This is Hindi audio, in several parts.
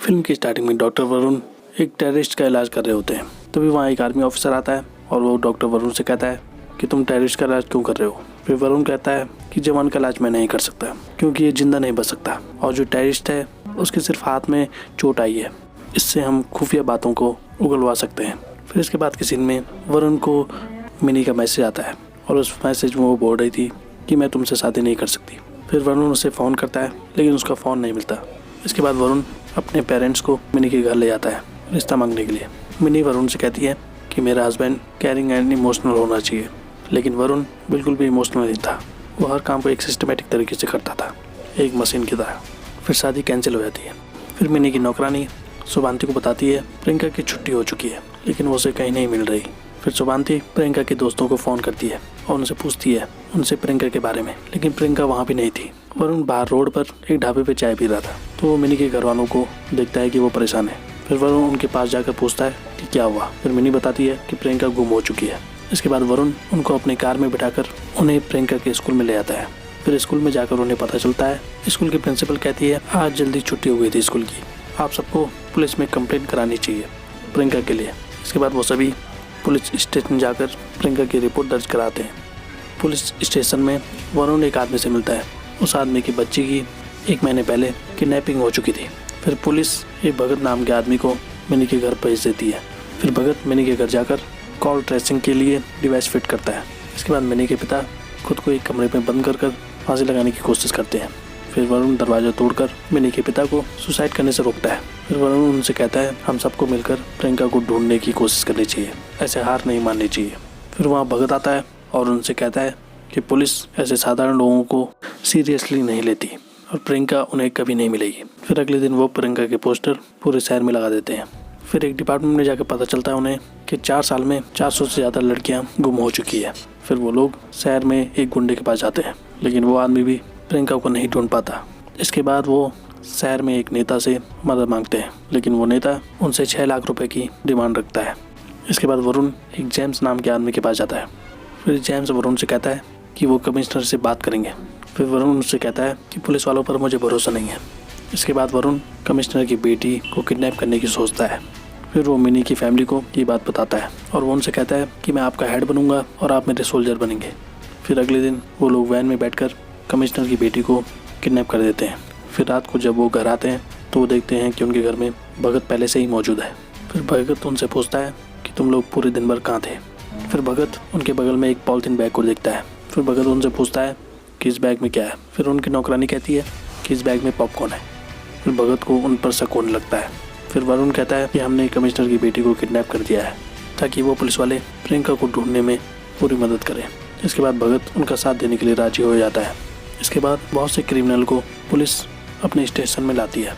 फिल्म की स्टार्टिंग में डॉक्टर वरुण एक टेररिस्ट का इलाज कर रहे होते हैं। तभी वहाँ एक आर्मी ऑफिसर आता है और वो डॉक्टर वरुण से कहता है कि तुम टेररिस्ट का इलाज क्यों कर रहे हो। फिर वरुण कहता है कि जवान का इलाज मैं नहीं कर सकता क्योंकि ये जिंदा नहीं बच सकता और जो टेररिस्ट है उसके सिर्फ हाथ में चोट आई है, इससे हम खुफिया बातों को उगलवा सकते हैं। फिर इसके बाद के सीन में वरुण को मिनी का मैसेज आता है और उस मैसेज में वो बोल रही थी कि मैं तुमसे शादी नहीं कर सकती। फिर वरुण उसे फ़ोन करता है लेकिन उसका फ़ोन नहीं मिलता। इसके बाद वरुण अपने पेरेंट्स को मिनी के घर ले जाता है रिश्ता मांगने के लिए। मिनी वरुण से कहती है कि मेरा हस्बैंड केयरिंग एंड इमोशनल होना चाहिए, लेकिन वरुण बिल्कुल भी इमोशनल नहीं था। वो हर काम को एक सिस्टमेटिक तरीके से करता था, एक मशीन की तरह। फिर शादी कैंसिल हो जाती है। फिर मिनी की नौकरानी शुभांति को बताती है प्रियंका की छुट्टी हो चुकी है, लेकिन वो उसे कहीं नहीं मिल रही। फिर शुभांति प्रियंका के दोस्तों को फ़ोन करती है और उनसे पूछती है उनसे प्रियंका के बारे में, लेकिन प्रियंका वहाँ भी नहीं थी। वरुण बाहर रोड पर एक ढाबे पे चाय पी रहा था तो वो मिनी के घर वालों को देखता है कि वो परेशान है। फिर वरुण उनके पास जाकर पूछता है कि क्या हुआ। फिर मिनी बताती है कि प्रियंका गुम हो चुकी है। इसके बाद वरुण उनको अपनी कार में बिठाकर उन्हें प्रियंका के स्कूल में ले आता है। फिर स्कूल में जाकर उन्हें पता चलता है स्कूल की प्रिंसिपल कहती है आज जल्दी छुट्टी हो गई थी स्कूल की, आप सबको पुलिस में कंप्लेंट करानी चाहिए प्रियंका के लिए। इसके बाद वो सभी पुलिस स्टेशन जाकर प्रियंका की रिपोर्ट दर्ज कराते हैं। पुलिस स्टेशन में वरुण एक आदमी से मिलता है। उस आदमी की बच्ची की 1 महीने पहले किडनैपिंग हो चुकी थी। फिर पुलिस एक भगत नाम के आदमी को मिनी के घर भेज देती है। फिर भगत मिनी के घर जाकर कॉल ट्रेसिंग के लिए डिवाइस फिट करता है। इसके बाद मिनी के पिता खुद को एक कमरे में बंद कर फांसी लगाने की कोशिश करते हैं। फिर वरुण दरवाजा तोड़कर मिनी के पिता को सुसाइड करने से रोकता है। फिर वरुण उनसे कहता है हम सबको मिलकर प्रियंका को ढूंढने की कोशिश करनी चाहिए, ऐसे हार नहीं माननी चाहिए। फिर वहाँ भगत आता है और उनसे कहता है कि पुलिस ऐसे साधारण लोगों को सीरियसली नहीं लेती और प्रियंका उन्हें कभी नहीं मिलेगी। फिर अगले दिन वो प्रियंका के पोस्टर पूरे शहर में लगा देते हैं। फिर एक डिपार्टमेंट में जाकर पता चलता है उन्हें कि 4 साल में 400 से ज़्यादा लड़कियां गुम हो चुकी है। फिर वो लोग शहर में एक गुंडे के पास जाते हैं, लेकिन वो आदमी भी प्रियंका को नहीं ढूंढ पाता। इसके बाद वो शहर में एक नेता से मदद मांगते हैं, लेकिन वो नेता उनसे 6 लाख रुपए की डिमांड रखता है। इसके बाद वरुण एक जेम्स नाम के आदमी के पास जाता है। फिर जेम्स वरुण से कहता है कि वो कमिश्नर से बात करेंगे। फिर वरुण उनसे कहता है कि पुलिस वालों पर मुझे भरोसा नहीं है। इसके बाद वरुण कमिश्नर की बेटी को किडनैप करने की सोचता है। फिर वो मिनी की फैमिली को ये बात बताता है और वो उनसे कहता है कि मैं आपका हेड बनूंगा और आप मेरे सोल्जर बनेंगे। फिर अगले दिन वो लोग वैन में बैठकर कमिश्नर की बेटी को किडनैप कर देते हैं। फिर रात को जब वो घर आते हैं तो वो देखते हैं कि उनके घर में भगत पहले से ही मौजूद है। फिर भगत उनसे पूछता है कि तुम लोग पूरे दिन भर कहाँ थे। फिर भगत उनके बगल में एक पॉलिथीन बैग को देखता है। फिर भगत उनसे पूछता है कि इस बैग में क्या है। फिर उनकी नौकरानी कहती है कि इस बैग में पॉपकॉर्न है। फिर भगत को उन पर शक होने लगता है। फिर वरुण कहता है कि हमने कमिश्नर की बेटी को किडनैप कर दिया है ताकि वो पुलिस वाले प्रियंका को ढूंढने में पूरी मदद करें। इसके बाद भगत उनका साथ देने के लिए राजी हो जाता है। इसके बाद बहुत से क्रिमिनल को पुलिस अपने स्टेशन में लाती है।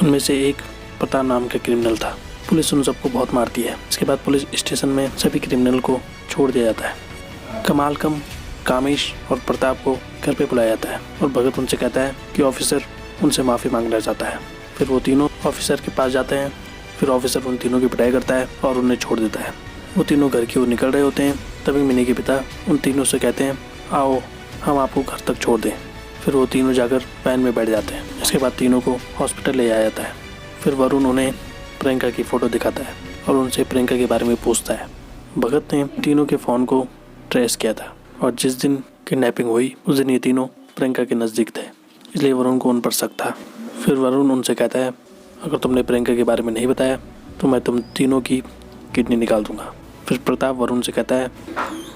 उनमें से एक प्रताप नाम का क्रिमिनल था। पुलिस उन सबको बहुत मारती है। इसके बाद पुलिस स्टेशन में सभी क्रिमिनल को छोड़ दिया जाता है। कमालकम, कामेश और प्रताप को घर पे बुलाया जाता है और भगत उनसे कहता है कि ऑफिसर उनसे माफ़ी मांगना चाहता है। फिर वो तीनों ऑफिसर के पास जाते हैं। फिर ऑफिसर उन तीनों की पिटाई करता है और उन्हें छोड़ देता है। वो तीनों घर की ओर निकल रहे होते हैं, तभी मिनी के पिता उन तीनों से कहते हैं आओ हम आपको घर तक छोड़ दें। फिर वो तीनों जाकर वैन में बैठ जाते हैं। इसके बाद तीनों को हॉस्पिटल ले जाया जाता है। फिर वरुण उन्हें प्रियंका की फ़ोटो दिखाता है और उनसे प्रियंका के बारे में पूछता है। भगत ने तीनों के फ़ोन को ट्रेस किया था और जिस दिन किडनैपिंग हुई उस दिन ये तीनों प्रियंका के नज़दीक थे, इसलिए वरुण को उन पर शक था। फिर वरुण उनसे कहता है अगर तुमने प्रियंका के बारे में नहीं बताया तो मैं तुम तीनों की किडनी निकाल दूंगा। फिर प्रताप वरुण से कहता है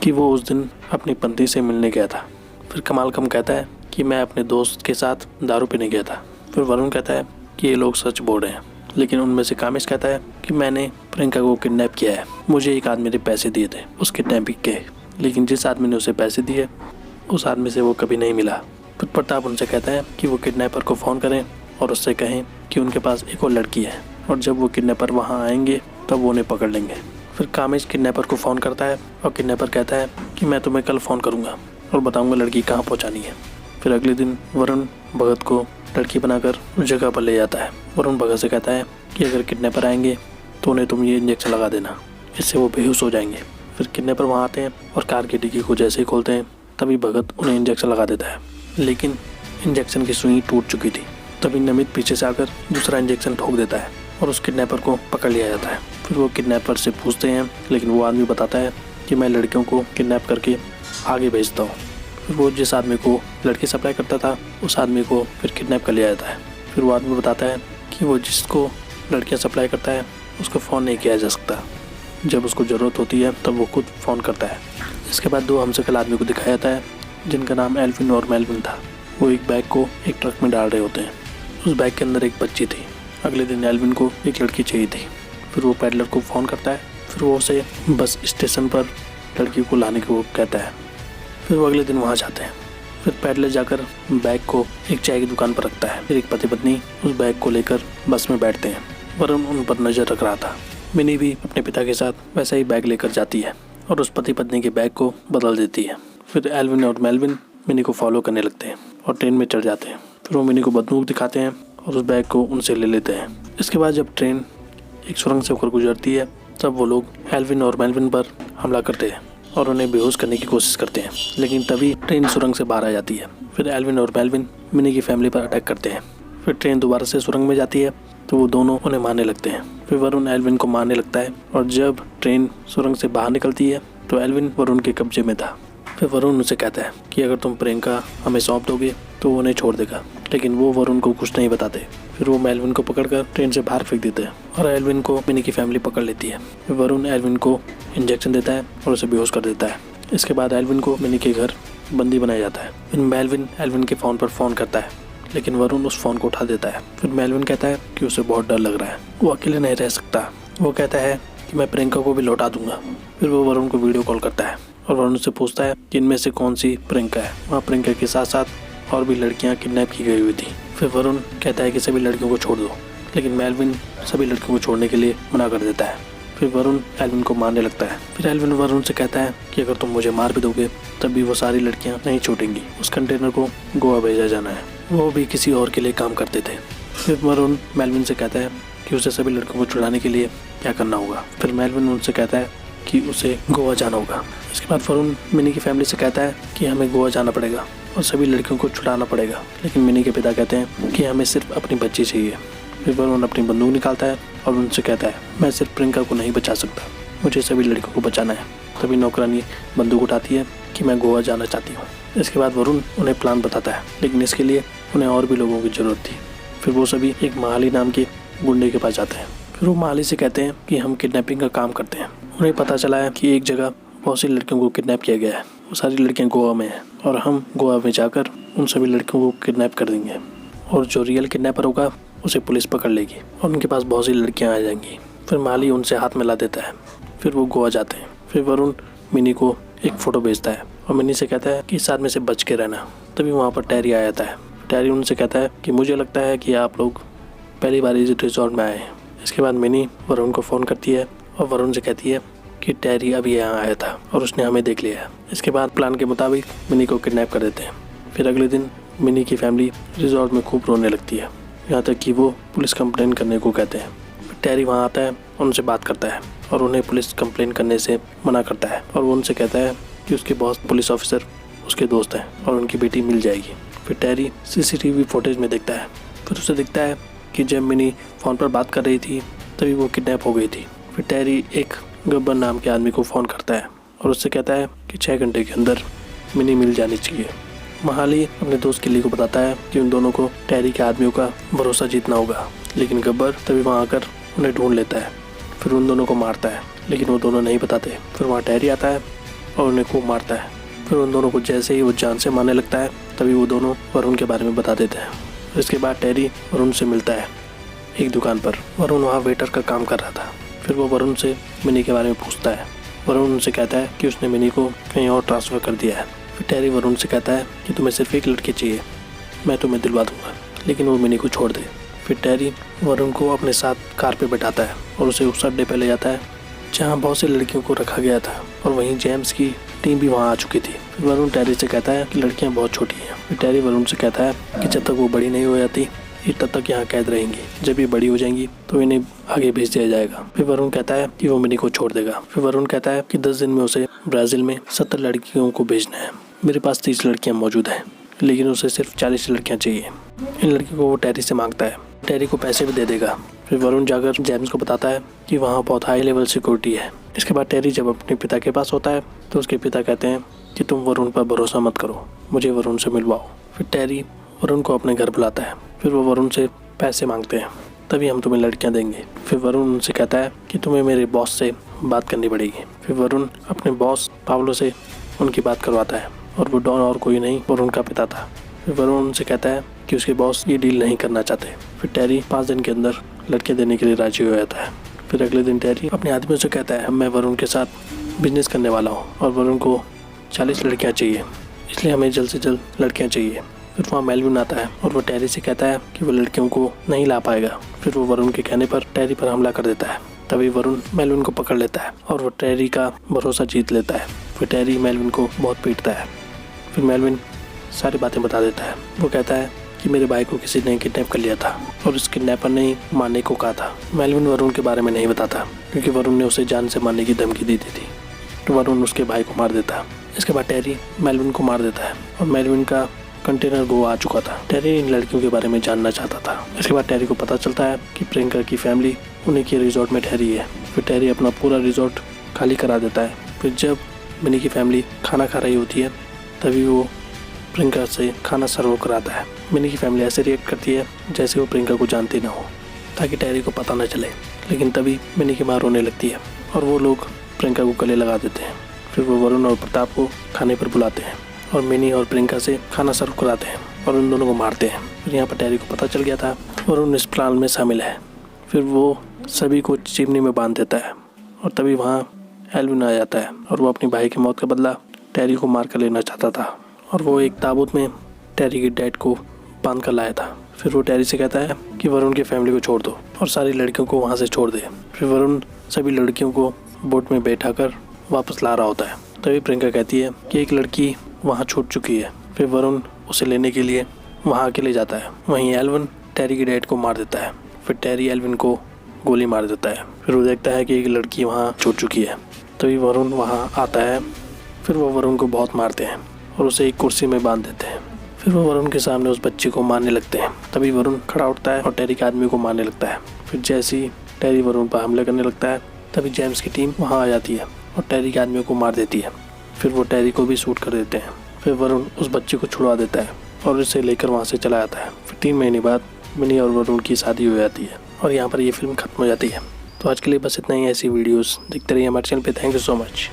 कि वो उस दिन अपनी पत्नी से मिलने गया था। फिर कमालकम कहता है कि मैं अपने दोस्त के साथ दारू पीने गया था। फिर वरुण कहता है कि ये लोग सच बोल रहे हैं, लेकिन उनमें से कामेश कहता है कि मैंने प्रियंका को किडनैप किया है। मुझे एक आदमी ने पैसे दिए थे उस किडनैपिंग के, लेकिन जिस आदमी ने उसे पैसे दिए उस आदमी से वो कभी नहीं मिला। फिर प्रताप उनसे कहता है कि वो किडनैपर को फ़ोन करें और उससे कहें कि उनके पास एक और लड़की है और जब वो किडनैपर वहाँ आएंगे तब वो उन्हें पकड़ लेंगे। फिर कामेश किडनैपर को फ़ोन करता है और किडनैपर कहता है कि मैं तुम्हें कल फ़ोन करूँगा और बताऊँगा लड़की कहाँ पहुँचानी है। फिर अगले दिन वरुण भगत को लड़की बनाकर उस जगह पर ले जाता है। वरुण भगत से कहता है कि अगर किडनैपर आएंगे तो उन्हें तुम ये इंजेक्शन लगा देना, इससे वो बेहोश हो जाएंगे। फिर किडनैपर वहाँ आते हैं और कार की डिग्गी को जैसे ही खोलते हैं तभी भगत उन्हें इंजेक्शन लगा देता है, लेकिन इंजेक्शन की सुई टूट चुकी थी तभी नमित पीछे से आकर दूसरा इंजेक्शन ठोक देता है और उस किडनैपर को पकड़ लिया जाता है। फिर वो किडनैपर से पूछते हैं, लेकिन वो आदमी बताता है कि मैं लड़कियों को किडनैप करके आगे भेजता हूँ। फिर वो जिस आदमी को लड़की सप्लाई करता था उस आदमी को फिर किडनैप कर लिया जाता है। फिर वो आदमी बताता है कि वो जिसको लड़कियाँ सप्लाई करता है उसको फ़ोन नहीं किया जा सकता, जब उसको ज़रूरत होती है तब वो खुद फ़ोन करता है। इसके बाद 2 हमशक्ल आदमी को दिखाया जाता है जिनका नाम एल्विन और मेल्विन था। वो एक बैग को एक ट्रक में डाल रहे होते हैं। उस बैग के अंदर एक बच्ची थी। अगले दिन एल्विन को एक लड़की चाहिए थी। फिर वो पैडलर को फ़ोन करता है। फिर वो उसे बस स्टेशन पर लड़की को लाने को कहता है। फिर वो अगले दिन वहाँ जाते हैं। फिर पैडलर जाकर बैग को एक चाय की दुकान पर रखता है। फिर एक पति पत्नी उस बैग को लेकर बस में बैठते हैं। वरुण उन पर नज़र रख रहा था। मिनी भी अपने पिता के साथ वैसा ही बैग लेकर जाती है और उस पति पत्नी के बैग को बदल देती है। फिर एल्विन और मेल्विन मिनी को फॉलो करने लगते हैं और ट्रेन में चढ़ जाते हैं। फिर वो मिनी को बंदूक दिखाते हैं और उस बैग को उनसे ले लेते हैं। इसके बाद जब ट्रेन एक सुरंग से होकर गुजरती है तब वो लोग एल्विन और मेल्विन पर हमला करते हैं और उन्हें बेहोश करने की कोशिश करते हैं, लेकिन तभी ट्रेन सुरंग से बाहर आ जाती है। फिर एल्विन और मेल्विन मिनी की फैमिली पर अटैक करते हैं। फिर ट्रेन दोबारा से सुरंग में जाती है तो वो दोनों उन्हें मारने लगते हैं। फिर वरुण एल्विन को मारने लगता है और जब ट्रेन सुरंग से बाहर निकलती है तो एल्विन वरुण के कब्जे में था। फिर वरुण उनसे कहता है कि अगर तुम प्रियंका हमें सौंप दोगे तो वो उन्हें छोड़ देगा, लेकिन वो वरुण को कुछ नहीं बताते। फिर वो एल्विन को पकड़कर ट्रेन से बाहर फेंक देते हैं और एल्विन को मिनी की फैमिली पकड़ लेती है। फिर वरुण एल्विन को इंजेक्शन देता है और उसे बेहोश कर देता है। इसके बाद एल्विन को मिनी के घर बंदी बनाया जाता है। फिर मेल्विन एल्विन के फ़ोन पर फ़ोन करता है, लेकिन वरुण उस फ़ोन को उठा देता है। फिर मेल्विन कहता है कि उसे बहुत डर लग रहा है, वो अकेले नहीं रह सकता। वो कहता है कि मैं प्रियंका को भी लौटा दूंगा। फिर वो वरुण को वीडियो कॉल करता है और वरुण से पूछता है कि इनमें से कौन सी प्रियंका है। वहाँ प्रियंका के साथ साथ और भी लड़कियाँ किडनैप की गई हुई थी। फिर वरुण कहता है कि सभी लड़कियों को छोड़ दो, लेकिन मेल्विन सभी लड़कियों को छोड़ने के लिए मना कर देता है। फिर वरुण एल्विन को मारने लगता है। फिर एल्विन वरुण से कहता है कि अगर तुम मुझे मार भी दोगे तब भी वो सारी लड़कियां नहीं छूटेंगी। उस कंटेनर को गोवा भेजा जाना है, वो भी किसी और के लिए काम करते थे। फिर वरुण मेल्विन से कहता है कि उसे सभी लड़कियों को छुड़ाने के लिए क्या करना होगा। फिर मेल्विन उनसे कहता है कि उसे गोवा जाना होगा। इसके बाद वरुण मिनी की फैमिली से कहता है कि हमें गोवा जाना पड़ेगा और सभी लड़कियों को छुड़ाना पड़ेगा, लेकिन मिनी के पिता कहते हैं कि हमें सिर्फ अपनी बच्ची चाहिए। फिर वरुण अपनी बंदूक निकालता है और उनसे कहता है मैं सिर्फ प्रियंका को नहीं बचा सकता, मुझे सभी लड़कियों को बचाना है। तभी नौकरानी बंदूक उठाती है कि मैं गोवा जाना चाहती हूँ। इसके बाद वरुण उन्हें प्लान बताता है, लेकिन इसके लिए उन्हें और भी लोगों की ज़रूरत थी। फिर वो सभी एक महाली नाम के गुंडे के पास जाते हैं। फिर वो महाली से कहते हैं कि हम किडनैपिंग का काम करते हैं। उन्हें पता चला है कि एक जगह बहुत सी लड़कियों को किडनैप किया गया है, वो सारी लड़कियाँ गोवा में हैं और हम गोवा में जाकर उन सभी लड़कियों को किडनैप कर देंगे और जो रियल किडनैपर होगा उसे पुलिस पकड़ लेगी और उनके पास बहुत सी लड़कियाँ आ जाएंगी। फिर माली उनसे हाथ मिला देता है। फिर वो गोवा जाते हैं। फिर वरुण मिनी को एक फ़ोटो भेजता है और मिनी से कहता है कि इस आदमी से बच के रहना। तभी वहाँ पर टैरी आ जाता है। टैरी उनसे कहता है कि मुझे लगता है कि आप लोग पहली बार इस रिजॉर्ट में आए हैं। इसके बाद मिनी वरुण को फ़ोन करती है और वरुण से कहती है कि टैरी अभी यहाँ आया था और उसने हमें देख लिया है। इसके बाद प्लान के मुताबिक मिनी को किडनैप कर देते हैं। फिर अगले दिन मिनी की फैमिली रिजॉर्ट में खूब रोने लगती है, यहाँ तक कि वो पुलिस कंप्लेन करने को कहते हैं। फिर टैरी वहाँ आता है और उनसे बात करता है और उन्हें पुलिस कंप्लेन करने से मना करता है और वो उनसे कहता है कि उसके बॉस पुलिस ऑफिसर उसके दोस्त हैं और उनकी बेटी मिल जाएगी। फिर टैरी CCTV फुटेज में देखता है। फिर उसे दिखता है कि जब मिनी फ़ोन पर बात कर रही थी तभी वो किडनैप हो गई थी। फिर टैरी एक गब्बर नाम के आदमी को फ़ोन करता है और उससे कहता है कि 6 घंटे के अंदर मिनी मिल जानी चाहिए। महाली अपने दोस्त किली को बताता है कि उन दोनों को टैरी के आदमियों का भरोसा जीतना होगा, लेकिन गब्बर तभी वहाँ आकर उन्हें ढूंढ लेता है। फिर उन दोनों को मारता है, लेकिन वो दोनों नहीं बताते। फिर वहाँ टैरी आता है और उन्हें खूब मारता है। फिर उन दोनों को जैसे ही वो जान से मारने लगता है तभी वो दोनों वरुण के बारे में बता देते हैं। इसके बाद टैरी वरुण से मिलता है एक दुकान पर। वरुण वहाँ वेटर का काम कर रहा था। फिर वो वरुण से मिनी के बारे में पूछता है। वरुण उनसे कहता है कि उसने मिनी को कहीं और ट्रांसफ़र कर दिया है। फिर टैरी वरुण से कहता है कि तुम्हें सिर्फ एक लड़की चाहिए, मैं तुम्हें दिलवा दूंगा, लेकिन वो मिनी को छोड़ दे। फिर टैरी वरुण को अपने साथ कार पे बैठाता है और उसे उस अड्डे पे ले जाता है जहाँ बहुत सी लड़कियों को रखा गया था और वहीं जेम्स की टीम भी वहाँ आ चुकी थी। फिर वरुण टैरी से कहता है कि लड़कियाँ बहुत छोटी हैं। फिर टैरी वरुण से कहता है कि जब तक वो बड़ी नहीं हो जाती ये तब तक यहाँ कैद रहेंगी, जब ये बड़ी हो जाएंगी तो इन्हें आगे भेज दिया जाएगा। फिर वरुण कहता है कि वो मिनी को छोड़ देगा। फिर वरुण कहता है कि 10 दिन में उसे ब्राज़ील में 70 लड़कियों को भेजना है। मेरे पास 30 लड़कियाँ मौजूद हैं, लेकिन उसे सिर्फ 40 लड़कियाँ चाहिए। इन लड़कियों को वो टेरी से मांगता है, टेरी को पैसे भी दे देगा। फिर वरुण जाकर जेम्स को बताता है कि वहाँ बहुत हाई लेवल सिक्योरिटी है। इसके बाद टेरी जब अपने पिता के पास होता है तो उसके पिता कहते हैं कि तुम वरुण पर भरोसा मत करो, मुझे वरुण से मिलवाओ। फिर टेरी वरुण को अपने घर बुलाता है। फिर वो वरुण से पैसे मांगते हैं, तभी हम तुम्हें लड़कियां देंगे। फिर वरुण उनसे कहता है कि तुम्हें मेरे बॉस से बात करनी पड़ेगी। फिर वरुण अपने बॉस पावलो से उनकी बात करवाता है और वो डॉन और कोई नहीं वरुण का पिता था। फिर वरुण उनसे कहता है कि उसके बॉस ये डील नहीं करना चाहते। फिर टेरी 5 दिन के अंदर लड़कियां देने के लिए राजी हो जाता है। फिर अगले दिन टेरी अपने आदमियों से कहता है मैं वरुण के साथ बिजनेस करने वाला हूँ और वरुण को 40 लड़कियाँ चाहिए, इसलिए हमें जल्द से जल्द लड़कियाँ चाहिए। फिर वहाँ मेलविन आता है और वो टेरी से कहता है कि वो लड़कियों को नहीं ला पाएगा। फिर वो वरुण के कहने पर टेरी पर हमला कर देता है। तभी वरुण मेलविन को पकड़ लेता है और वो टेरी का भरोसा जीत लेता है। फिर टेरी मेलविन को बहुत पीटता है। फिर मेलविन सारी बातें बता देता है। वो कहता है कि मेरे भाई को किसी ने किडनैप कर लिया था और उस किडनैपर ने ही मारने को कहा था। मेलविन वरुण के बारे में नहीं बताता क्योंकि वरुण ने उसे जान से मारने की धमकी दी थी। तो वरुण उसके भाई को मार देता है। इसके बाद टेरी मेलविन को मार देता है और मेलविन का कंटेनर गो आ चुका था। टेरी इन लड़कियों के बारे में जानना चाहता था। इसके बाद टेरी को पता चलता है कि प्रियंका की फैमिली उन्हीं के रिजॉर्ट में ठहरी है। फिर टेरी अपना पूरा रिजॉर्ट खाली करा देता है। फिर जब मिनी की फैमिली खाना खा रही होती है तभी वो प्रियंका से खाना सर्व कराता है। मिनी की फैमिली ऐसे रिएक्ट करती है जैसे वो प्रियंका को जानती ना हो, ताकि टेरी को पता न चले। लेकिन तभी मिनी की माँ रोने लगती है और वो लोग प्रियंका को गले लगा देते हैं। फिर वो वरुण और प्रताप को खाने पर बुलाते हैं और मिनी और प्रियंका से खाना सर्व कराते हैं और उन दोनों को मारते हैं। फिर यहाँ पर टेरी को पता चल गया था वरुण इस प्लान में शामिल है। फिर वो सभी को चिमनी में बांध देता है और तभी वहाँ एल्विन आ जाता है और वो अपनी भाई की मौत का बदला टेरी को मार कर लेना चाहता था और वो एक ताबूत में टेरी के डैड को बांध कर लाया था। फिर वो टेरी से कहता है कि वरुण की फैमिली को छोड़ दो और सारी लड़कियों को वहाँ से छोड़ दे। फिर वरुण सभी लड़कियों को बोट में बैठा कर वापस ला रहा होता है। तभी प्रियंका कहती है कि एक लड़की वहाँ छूट चुकी है। फिर वरुण उसे लेने के लिए वहाँ अकेले जाता है। वहीं एल्विन टेरी के डैड को मार देता है। फिर टेरी एल्विन को गोली मार देता है। फिर वो देखता है कि एक लड़की वहाँ छूट चुकी है। तभी वरुण वहाँ आता है। फिर वो वरुण को बहुत मारते हैं और उसे एक कुर्सी में बांध देते हैं। फिर वो वरुण के सामने उस बच्चे को मारने लगते हैं। तभी वरुण खड़ा उठता है और टेरी के आदमी को मारने लगता है। फिर जैसे ही टेरी वरुण पर हमला करने लगता है तभी जेम्स की टीम वहाँ आ जाती है और टेरी के आदमियों को मार देती है। फिर वो टेरी को भी शूट कर देते हैं। फिर वरुण उस बच्चे को छुड़वा देता है और उसे लेकर वहाँ से चला जाता है। फिर 3 महीने बाद मिनी और वरुण की शादी हो जाती है और यहाँ पर ये फिल्म खत्म हो जाती है। तो आज के लिए बस इतना ही। ऐसी वीडियोस देखते रहिए हमारे चैनल पे। Thank you so much.